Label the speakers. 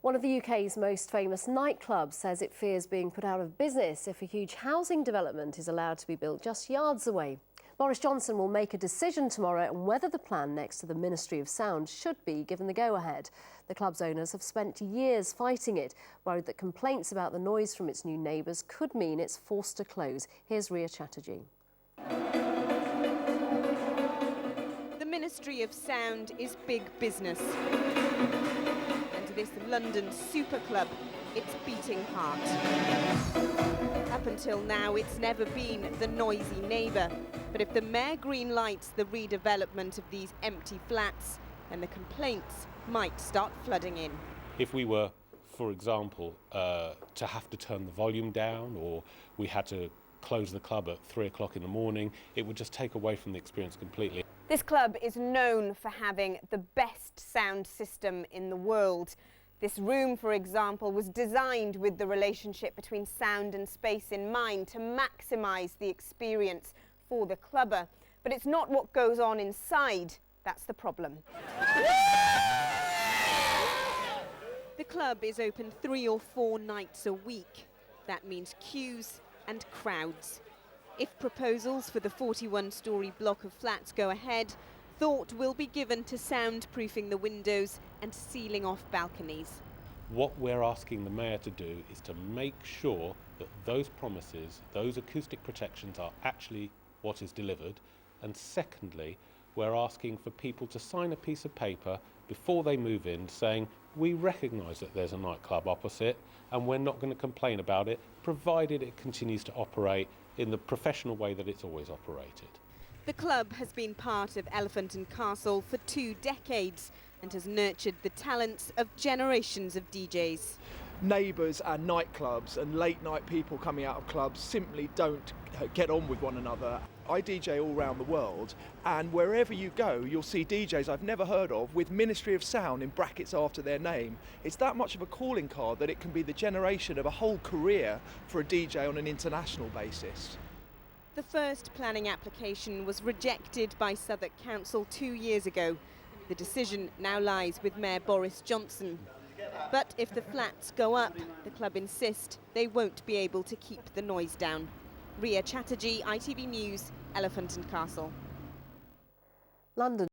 Speaker 1: One of the UK's most famous nightclubs says it fears being put out of business if a huge housing development is allowed to be built just yards away. Boris Johnson will make a decision tomorrow on whether the plan next to the Ministry of Sound should be given the go-ahead. The club's owners have spent years fighting it, worried that complaints about the noise from its new neighbours could mean it's forced to close. Here's Ria Chatterjee.
Speaker 2: The Ministry of Sound is big business. And to this London super club, it's beating heart. Up until now, it's never been the noisy neighbour. But if the Mayor green-lights the redevelopment of these empty flats, then the complaints might start flooding in.
Speaker 3: If we were, for example, to have to turn the volume down, or we had to close the club at 3 o'clock in the morning, it would just take away from the experience completely.
Speaker 2: This club is known for having the best sound system in the world. This room, for example, was designed with the relationship between sound and space in mind to maximise the experience for the clubber. But it's not what goes on inside that's the problem. The club is open 3 or 4 nights a week. That means queues and crowds. If proposals for the 41-storey block of flats go ahead, thought will be given to soundproofing the windows and sealing off balconies.
Speaker 3: What we're asking the Mayor to do is to make sure that those promises, those acoustic protections, are actually what is delivered. And secondly, we're asking for people to sign a piece of paper before they move in saying, we recognise that there's a nightclub opposite and we're not going to complain about it, provided it continues to operate in the professional way that it's always operated.
Speaker 2: The club has been part of Elephant and Castle for 2 decades and has nurtured the talents of generations of DJs.
Speaker 4: Neighbours and nightclubs and late night people coming out of clubs simply don't get on with one another. I DJ all around the world, and wherever you go you'll see DJs I've never heard of with Ministry of Sound in brackets after their name. It's that much of a calling card that it can be the generation of a whole career for a DJ on an international basis.
Speaker 2: The first planning application was rejected by Southwark Council 2 years ago. The decision now lies with Mayor Boris Johnson. But if the flats go up, the club insist they won't be able to keep the noise down. Ria Chatterjee, ITV News, Elephant and Castle.
Speaker 1: London.